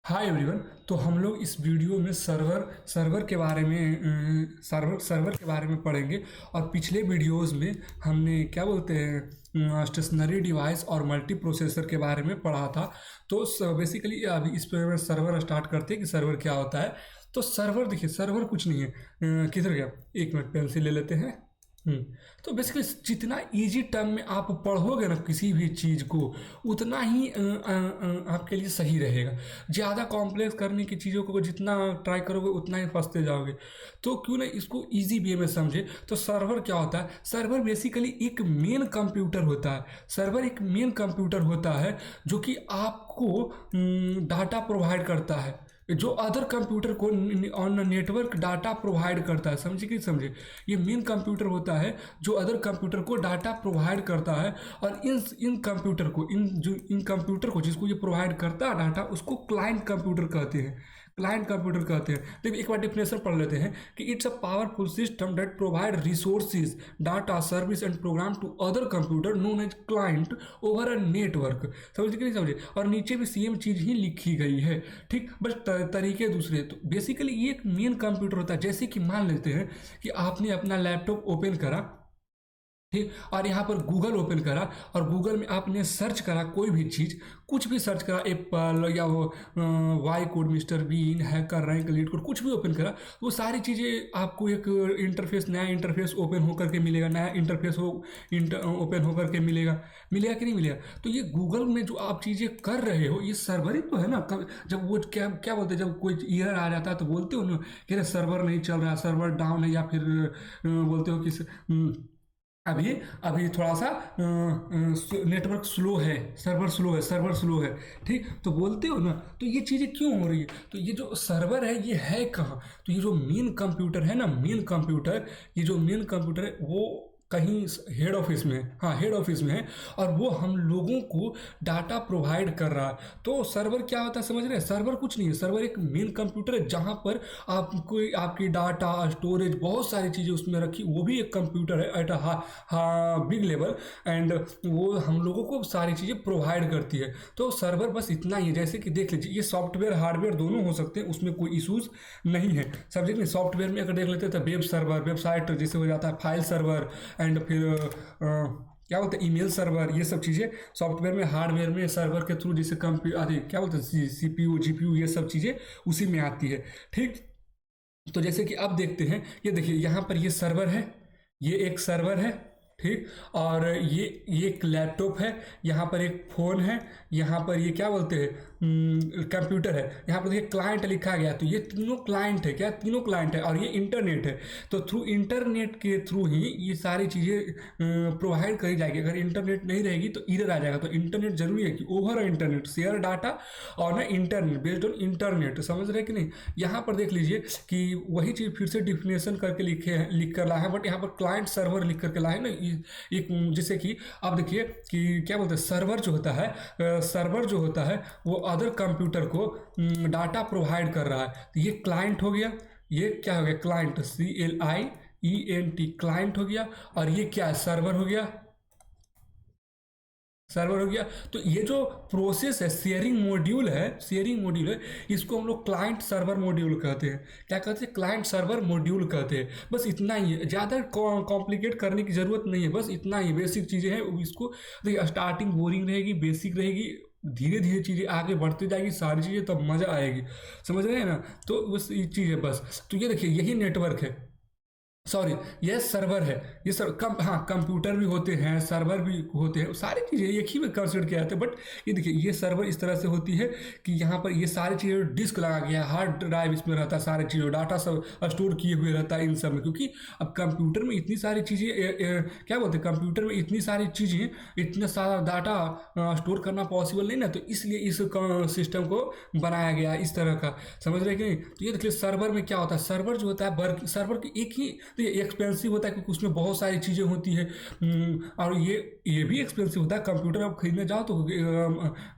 Hi everyone. तो हम लोग इस वीडियो में सर्वर के बारे में सर्वर के बारे में पढ़ेंगे। और पिछले वीडियोस में हमने क्या बोलते हैं स्टेशनरी डिवाइस और मल्टी प्रोसेसर के बारे में पढ़ा था। तो बेसिकली अभी इस पे सर्वर स्टार्ट करते हैं कि सर्वर क्या होता है। तो सर्वर देखिए, सर्वर कुछ नहीं है। किधर गया, एक मिनट पेंसिल ले लेते हैं। हम्म, तो बेसिकली जितना इजी टर्म में आप पढ़ोगे ना किसी भी चीज़ को, उतना ही आपके लिए सही रहेगा। ज़्यादा कॉम्प्लेक्स करने की चीज़ों को जितना ट्राई करोगे उतना ही फंसते जाओगे। तो क्यों ना इसको इजी वे में समझे। तो सर्वर क्या होता है? सर्वर बेसिकली एक मेन कंप्यूटर होता है। सर्वर एक मेन कंप्यूटर होता है जो कि आपको डाटा प्रोवाइड करता है, जो अदर कंप्यूटर को ऑन नेटवर्क डाटा प्रोवाइड करता है। समझे कि नहीं समझे? ये मेन कंप्यूटर होता है जो अदर कंप्यूटर को डाटा प्रोवाइड करता है। और इन कंप्यूटर को इन कंप्यूटर को जिसको ये प्रोवाइड करता है डाटा, उसको क्लाइंट कंप्यूटर कहते हैं। क्लाइंट कंप्यूटर कहते हैं। तो एक बार डेफिनेशन पढ़ लेते हैं कि it's a powerful system that provide resources, data, service and program to other computer known as client over a network. समझे कि नहीं समझे? और नीचे भी सेम चीज़ ही लिखी गई है, ठीक, बस तरीके दूसरे। तो बेसिकली ये एक मेन कंप्यूटर होता है। जैसे कि मान लेते हैं कि आपने अपना लैपटॉप ओपन करा, ठीक, और यहाँ पर गूगल ओपन करा और गूगल में आपने सर्च करा कोई भी चीज़, कुछ भी सर्च करा, एप्पल या वो Y code, Mister Bean, HackerRank, LeetCode, कुछ भी ओपन करा, वो सारी चीज़ें आपको एक इंटरफेस, नया इंटरफेस ओपन होकर के मिलेगा। नया इंटरफेस ओपन होकर के मिलेगा। मिलेगा कि नहीं मिलेगा? तो ये गूगल में जो आप चीज़ें कर रहे हो, ये सर्वर ही तो है ना। जब वो क्या क्या बोलते हैं, जब कोई एरर आ जाता है तो बोलते हो ना कि अरे सर्वर नहीं चल रहा, सर्वर डाउन है, या फिर बोलते हो कि अभी अभी थोड़ा सा नेटवर्क स्लो है, सर्वर स्लो है, ठीक, तो बोलते हो ना। तो ये चीज़ें क्यों हो रही है? तो ये जो सर्वर है ये है कहाँ? तो ये जो मेन कंप्यूटर है ना, मेन कंप्यूटर, ये जो मेन कंप्यूटर है वो कहीं हेड ऑफिस में है। हाँ, हेड ऑफिस में है। और वो हम लोगों को डाटा प्रोवाइड कर रहा है। तो सर्वर क्या होता है समझ रहे हैं? सर्वर कुछ नहीं है। सर्वर एक मेन कंप्यूटर है जहाँ पर आपको आपकी डाटा, स्टोरेज, बहुत सारी चीज़ें उसमें रखी, वो भी एक कंप्यूटर है एट हाँ बिग लेवल। एंड वो हम लोगों को सारी चीज़ें प्रोवाइड करती है। तो सर्वर बस इतना ही है। जैसे कि देख लीजिए, ये सॉफ्टवेयर हार्डवेयर दोनों हो सकते हैं, उसमें कोई इशूज़ नहीं है। सब्जेक्ट में सॉफ्टवेयर में अगर देख लेते हैं तो वेब सर्वर, वेबसाइट जैसे हो जाता है, फाइल सर्वर, एंड फिर क्या बोलते हैं ईमेल सर्वर, ये सब चीज़ें सॉफ्टवेयर में। हार्डवेयर में सर्वर के थ्रू जैसे अरे क्या बोलते हैं CPU, GPU, ये सब चीज़ें उसी में आती है, ठीक। तो जैसे कि अब देखते हैं, ये देखिए यहाँ पर ये सर्वर है, ये एक सर्वर है, ठीक। और ये एक लैपटॉप है, यहाँ पर एक फ़ोन है, यहाँ पर ये क्या बोलते हैं कंप्यूटर है। यहाँ पर देखिए क्लाइंट लिखा गया, तो ये तीनों क्लाइंट है। क्या? तीनों क्लाइंट है। और ये इंटरनेट है। तो थ्रू इंटरनेट के थ्रू ही ये सारी चीज़ें प्रोवाइड करी जाएगी। अगर इंटरनेट नहीं रहेगी तो इधर आ जाएगा। तो इंटरनेट जरूरी है कि ओवर इंटरनेट शेयर डाटा, और ना इंटरनेट बेस्ड ऑन इंटरनेट। समझ रहे कि नहीं? यहाँ पर देख लीजिए कि वही चीज़ फिर से डिफिनेशन करके लिख कर लाए हैं, बट यहाँ पर क्लाइंट सर्वर लिख करके लाए हैं ना। एक जैसे कि आप देखिए कि क्या बोलते हैं, सर्वर जो होता है, सर्वर जो होता है वो अदर कंप्यूटर को डाटा प्रोवाइड कर रहा है। तो ये क्लाइंट हो गया। ये क्या हो गया? क्लाइंट, CLIENT, क्लाइंट हो गया। और ये क्या है? सर्वर हो गया। सर्वर हो गया। तो ये जो प्रोसेस है, शेयरिंग मॉड्यूल है, इसको हम लोग क्लाइंट सर्वर मॉड्यूल कहते हैं। क्या कहते हैं? क्लाइंट सर्वर मॉड्यूल कहते हैं। बस इतना ही है, ज़्यादा कॉम्प्लिकेट करने की ज़रूरत नहीं है। बस इतना ही बेसिक चीज़ें हैं। इसको देखिए, स्टार्टिंग बोरिंग रहेगी, बेसिक रहेगी, धीरे धीरे चीज़ें आगे बढ़ती जाएगी, सारी चीज़ें, तब मज़ा आएगी। समझ रहे हैं ना? तो बस ये चीज़ है बस। तो ये देखिए, यही नेटवर्क है, सॉरी, ये सर्वर है। ये सर हाँ, कंप्यूटर भी होते हैं, सर्वर भी होते हैं, सारी चीज़ें एक ही में कंसिडर किया जाता है। बट ये देखिए, ये सर्वर इस तरह से होती है कि यहाँ पर ये सारी चीज़ें डिस्क लगा गया है, हार्ड ड्राइव इसमें रहता है, सारी चीज़ों डाटा सब स्टोर किए हुए रहता है इन सब में। क्योंकि अब कंप्यूटर में इतनी सारी चीज़ें, क्या बोलते हैं, कंप्यूटर में इतनी सारी चीज़ें, इतना सारा डाटा स्टोर करना पॉसिबल नहीं ना। तो इसलिए इस सिस्टम को बनाया गया इस तरह का। समझ रहे कि नहीं? तो ये देखिए, सर्वर में क्या होता है, सर्वर जो होता है, सर्वर की एक ही तो ये एक्सपेंसिव होता है क्योंकि उसमें बहुत सारी चीज़ें होती है। और ये भी एक्सपेंसिव होता है। कंप्यूटर आप खरीदने जाओ तो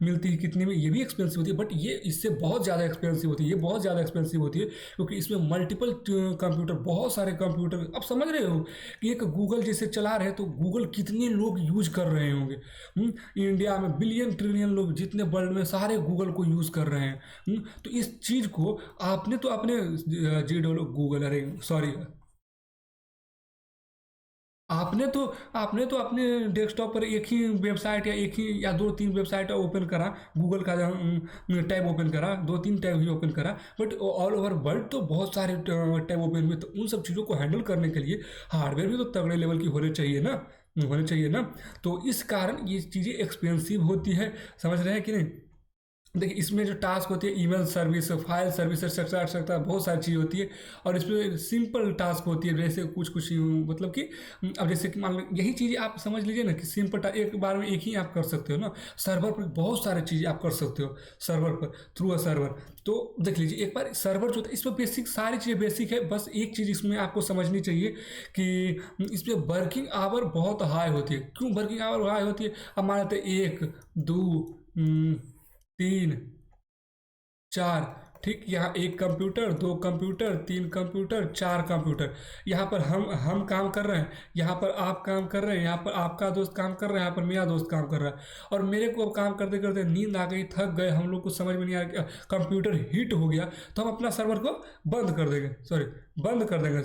मिलती है कितने में, ये भी एक्सपेंसिव होती है, बट ये इससे बहुत ज़्यादा एक्सपेंसिव होती है, ये बहुत ज़्यादा एक्सपेंसिव होती है क्योंकि इसमें मल्टीपल कंप्यूटर, बहुत सारे कंप्यूटर, आप समझ रहे हो कि एक गूगल जैसे चला रहे हैं तो गूगल कितने लोग यूज कर रहे होंगे। इंडिया में बिलियन ट्रिलियन लोग जितने वर्ल्ड में सारे गूगल को यूज़ कर रहे हैं। तो इस चीज़ को आपने तो अपने जी डब्ल्यू गूगल, अरे सॉरी, आपने तो अपने डेस्कटॉप पर एक ही वेबसाइट या एक ही या दो तीन वेबसाइट ओपन करा, गूगल का टैब ओपन करा, दो तीन टैब ही ओपन करा, बट ऑल ओवर वर्ल्ड तो बहुत सारे टैब ओपन हुए। तो उन सब चीज़ों को हैंडल करने के लिए हार्डवेयर भी तो तगड़े लेवल की होने चाहिए ना। तो इस कारण ये चीज़ें एक्सपेंसिव होती है, समझ रहे हैं कि नहीं। देखिए इसमें जो टास्क होती है, email service, file service, etcetera etcetera, बहुत सारी चीज़ होती है। और इसमें सिंपल टास्क होती है, जैसे कुछ कुछ मतलब कि अब जैसे कि मान लो यही चीज़ें आप समझ लीजिए ना कि सिंपल एक बार में एक ही आप कर सकते हो ना। सर्वर पर बहुत सारी चीज़ें आप कर सकते हो सर्वर पर, थ्रू अ सर्वर। तो देख लीजिए एक बार सर्वर जो होता है इसमें बेसिक सारी चीज़ें बेसिक है, बस एक चीज़ इसमें आपको समझनी चाहिए कि इसमें वर्किंग आवर बहुत हाई होती है। क्यों वर्किंग आवर हाई होती है? अब मान लेते हैं 1 2 3 4, ठीक, यहाँ एक कंप्यूटर, दो कंप्यूटर, तीन कंप्यूटर, चार कंप्यूटर। यहाँ पर हम काम कर रहे हैं, यहाँ पर आप काम कर रहे हैं, यहाँ पर आपका दोस्त काम कर रहा है, यहाँ पर मेरा दोस्त काम कर रहा है। और मेरे को अब काम करते करते नींद आ गई, थक गए, हम लोग को समझ में नहीं आ रहा, कंप्यूटर हीट हो गया, तो हम अपना सर्वर को बंद कर देंगे, सॉरी बंद कर देंगे,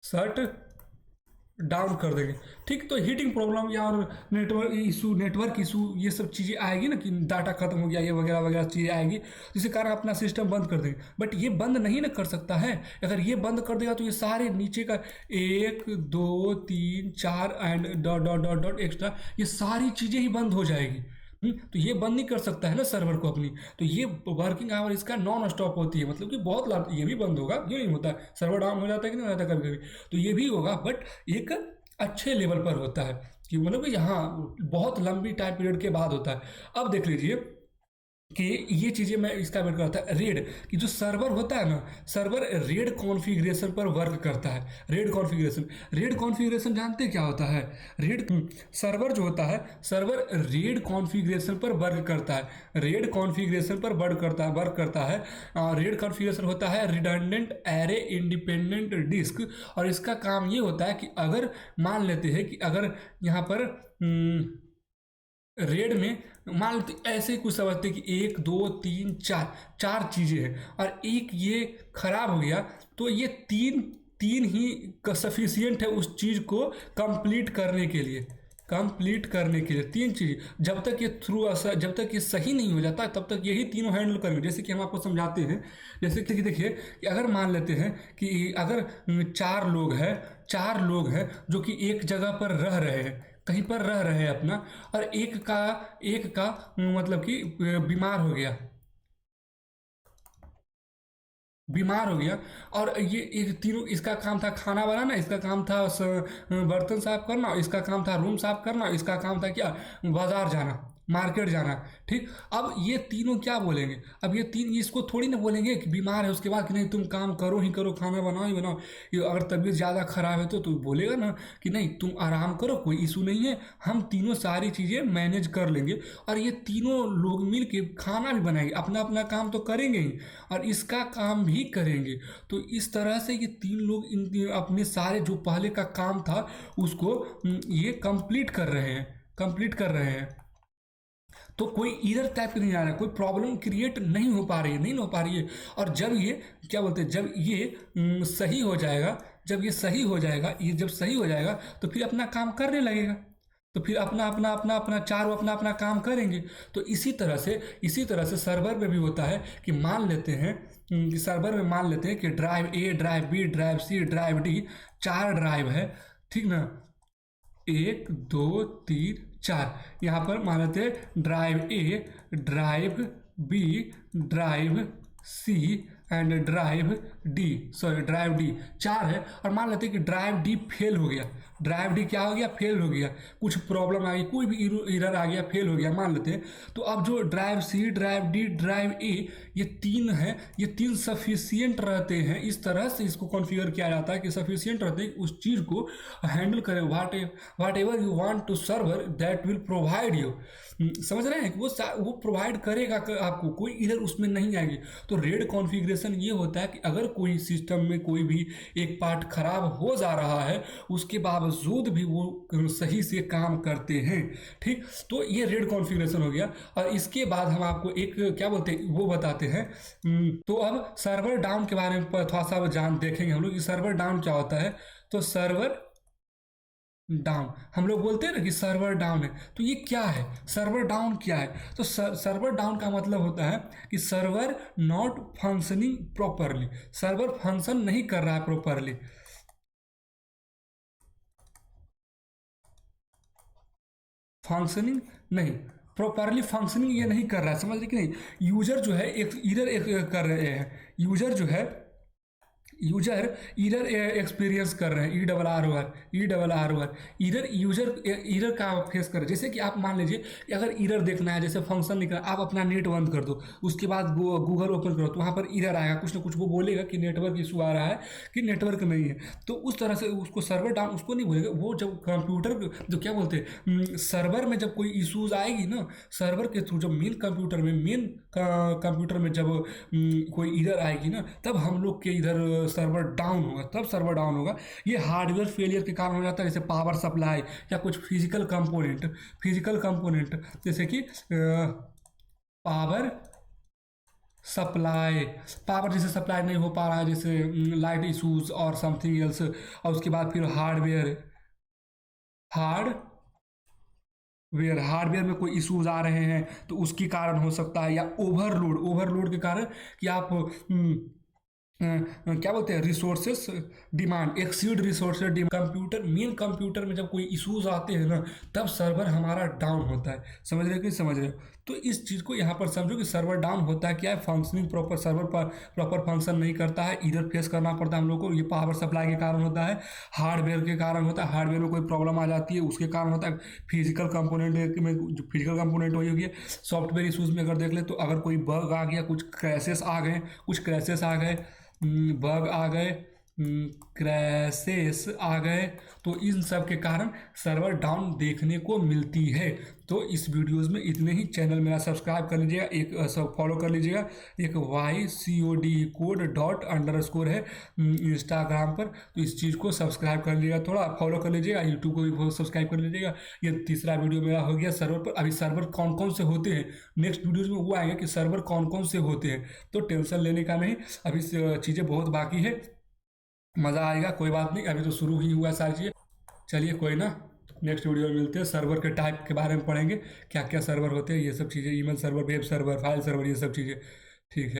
शट डाउन कर देंगे। ठीक, तो हीटिंग प्रॉब्लम या और नेटवर्क इशू ये सब चीज़ें आएगी ना कि डाटा खत्म हो गया, ये वगैरह वगैरह चीज़ें आएगी, जिसके कारण अपना सिस्टम बंद कर देंगे। बट ये बंद नहीं ना कर सकता है। अगर ये बंद कर देगा तो ये सारे नीचे का 1 2 3 4 and dot dot dot dot extra, ये सारी चीज़ें ही बंद हो जाएगी। तो ये बंद नहीं कर सकता है ना सर्वर को अपनी। तो ये वर्किंग आवर इसका नॉन स्टॉप होती है, मतलब कि बहुत लाभ, ये भी बंद होगा, क्यों नहीं होता है, सर्वर डाउन हो जाता है कि नहीं हो जाता कभी कभी, तो ये भी होगा, बट एक अच्छे लेवल पर होता है कि मतलब कि यहाँ बहुत लंबी टाइम पीरियड के बाद होता है। अब देख लीजिए कि ये चीज़ें मैं इसका वेट करता है रेड, कि जो सर्वर होता है ना, सर्वर रेड कॉन्फ़िगरेशन पर वर्क करता है। रेड कॉन्फ़िगरेशन जानते हैं क्या होता है? रेड सर्वर जो होता है, सर्वर रेड कॉन्फ़िगरेशन पर वर्क करता है, रेड कॉन्फ़िगरेशन पर वर्क करता है। रेड कॉन्फ़िगरेशन होता है रिडंडेंट एरे इंडिपेंडेंट डिस्क। और इसका काम ये होता है कि अगर मान लेते हैं कि अगर यहाँ पर रेड में मान लो ऐसे ही कुछ समझते कि 1 2 3 4 चार चीज़ें हैं और एक ये खराब हो गया, तो ये तीन तीन ही सफिशियंट है उस चीज़ को कंप्लीट करने के लिए तीन चीज़। जब तक ये जब तक ये सही नहीं हो जाता तब तक यही तीनों हैंडल करेंगे। जैसे कि हम आपको समझाते हैं, जैसे कि देखिए कि अगर मान लेते हैं कि अगर चार लोग हैं जो कि एक जगह पर रह रहे हैं, कहीं पर रह रहे हैं अपना, और एक का मतलब कि बीमार हो गया। और ये एक तीनों, इसका काम था खाना बनाना, इसका काम था बर्तन साफ करना, इसका काम था रूम साफ करना, इसका काम था क्या, बाजार जाना, मार्केट जाना। ठीक, अब ये तीनों क्या बोलेंगे? अब ये तीन इसको थोड़ी ना बोलेंगे कि बीमार है उसके बाद कि नहीं तुम काम करो ही करो, खाना बनाओ ही बनाओ। ये अगर तबीयत ज़्यादा खराब है तो बोलेगा ना कि नहीं तुम आराम करो, कोई इशू नहीं है, हम तीनों सारी चीज़ें मैनेज कर लेंगे। और ये तीनों लोग मिल के खाना भी बनाएंगे, अपना अपना काम तो करेंगे ही और इसका काम भी करेंगे। तो इस तरह से ये तीन लोग अपने सारे जो पहले का काम था उसको ये कंप्लीट कर रहे हैं। तो कोई इधर टाइप की नहीं आ रहा है, कोई प्रॉब्लम क्रिएट नहीं हो पा रही है। और जब ये क्या बोलते हैं, जब ये सही हो जाएगा, जब सही हो जाएगा तो फिर अपना काम करने लगेगा। तो फिर अपना चारों अपना काम करेंगे। तो इसी तरह से सर्वर में भी होता है कि मान लेते हैं कि drive A, drive B, drive C, drive D, चार ड्राइव है, ठीक ना, 1 2 3 4। यहाँ पर मान लेते हैं drive A, drive B, drive C, and drive D 4 है, और मान लेते हैं कि ड्राइव डी फेल हो गया, ड्राइव डी क्या हो गया, फेल हो गया, कुछ प्रॉब्लम आ गई, कोई भी एरर आ गया, फेल हो गया मान लेते हैं। तो अब जो drive C, drive D, drive A, ये तीन हैं, ये तीन सफिशियंट रहते हैं। इस तरह से इसको कॉन्फ़िगर किया जाता है कि सफिशियंट रहते हैं उस चीज़ को हैंडल करें, whatever you want to server that will provide you. समझ रहे हैं कि वो प्रोवाइड करेगा आपको, कोई इधर उसमें नहीं आएगी। तो रेड कॉन्फ़िगरेशन ये होता है कि अगर कोई सिस्टम में कोई भी एक पार्ट खराब हो जा रहा है, उसके बावजूद भी वो सही से काम करते हैं। ठीक, तो ये रेड कॉन्फ़िगरेशन हो गया। और इसके बाद हम आपको एक क्या बोलते हैं वो बताते हैं। तो अब सर्वर डाउन के बारे में थोड़ा सा जान देखेंगे हम लोग कि सर्वर डाउन क्या होता है। तो सर्वर डाउन हम लोग बोलते हैं ना कि सर्वर डाउन है, तो ये क्या है, सर्वर डाउन क्या है। तो सर्वर डाउन का मतलब होता है कि server not functioning properly, server function नहीं कर रहा है प्रॉपरली, फंक्शनिंग नहीं, प्रॉपरली फंक्शनिंग ये नहीं कर रहा है, समझ रहे कि नहीं। यूजर जो है एक इधर एक कर रहे हैं, यूजर जो है यूजर इधर एक्सपीरियंस कर रहे हैं, E double R O R इधर यूजर इधर का फेस कर रहे हैं। जैसे कि आप मान लीजिए कि अगर इधर देखना है, जैसे फंक्शन लिखना है, आप अपना नेट बंद कर दो, उसके बाद गूगल ओपन करो, तो वहाँ पर इधर आएगा, कुछ ना कुछ वो बोलेगा कि नेटवर्क इशू आ रहा है, कि नेटवर्क नहीं है। तो उस तरह से उसको सर्वर डाउन उसको नहीं बोलेगा, वो जब कंप्यूटर जो क्या बोलते हैं सर्वर में जब कोई इशूज़ आएगी ना, सर्वर के थ्रू, जब मेन कंप्यूटर में जब कोई इधर आएगी ना, तब हम लोग के इधर सर्वर डाउन होगा, तब सर्वर डाउन होगा। ये हार्डवेयर फेलियर के कारण हो जाता है, जैसे पावर सप्लाई या कुछ फिजिकल कंपोनेंट जैसे कि पावर सप्लाई, पावर जैसे सप्लाई नहीं हो पा रहा है, जैसे लाइट इश्यूज और समथिंग एल्स। और उसके बाद फिर हार्डवेयर में कोई इश्यूज आ रहे हैं, तो उसके कारण हो सकता है, या ओवरलोड के कारण कि आप क्या बोलते हैं resources demand, exceed resources demand. Main computer में जब कोई इश्यूज आते हैं ना, तब सर्वर हमारा डाउन होता है। समझ रहे हो कि नहीं समझ रहे हो। तो इस चीज़ को यहाँ पर समझो कि सर्वर डाउन होता है क्या है, फंक्शनिंग प्रॉपर, सर्वर पर प्रॉपर फंक्शन नहीं करता है, इधर फेस करना पड़ता है हम लोग को। ये पावर सप्लाई के कारण होता है, हार्डवेयर के कारण होता है, हार्डवेयर में कोई प्रॉब्लम आ जाती है उसके कारण होता है, फिजिकल कंपोनेंट में जो फिजिकल कंपोनेंट वही होगी। सॉफ्टवेयर इशूज़ में अगर देख ले, तो अगर कोई बग आ गया, कुछ क्रैशेस आ गए, बग आ गए, क्रैशेस आ गए, तो इन सब के कारण सर्वर डाउन देखने को मिलती है। तो इस वीडियोस में इतने ही। चैनल मेरा सब्सक्राइब कर लीजिएगा, एक सब फॉलो कर लीजिएगा, एक YCOD_code_ है इंस्टाग्राम पर, तो इस चीज़ को सब्सक्राइब कर लीजिएगा, थोड़ा फॉलो कर लीजिएगा, यूट्यूब को भी सब्सक्राइब कर लीजिएगा। ये तीसरा वीडियो मेरा हो गया सर्वर पर। अभी सर्वर कौन कौन से होते हैं, नेक्स्ट वीडियोज़ में वो आएंगे कि सर्वर कौन कौन से होते हैं, तो टेंशन लेने का नहीं, अभी चीज़ें बहुत बाकी है, मज़ा आएगा, कोई बात नहीं, अभी तो शुरू ही हुआ सारी चीज़ें। चलिए कोई ना, नेक्स्ट वीडियो में मिलते हैं, सर्वर के टाइप के बारे में पढ़ेंगे, क्या क्या सर्वर होते हैं, ये सब चीज़ें, email server, web server, file server, ये सब चीज़ें। ठीक है।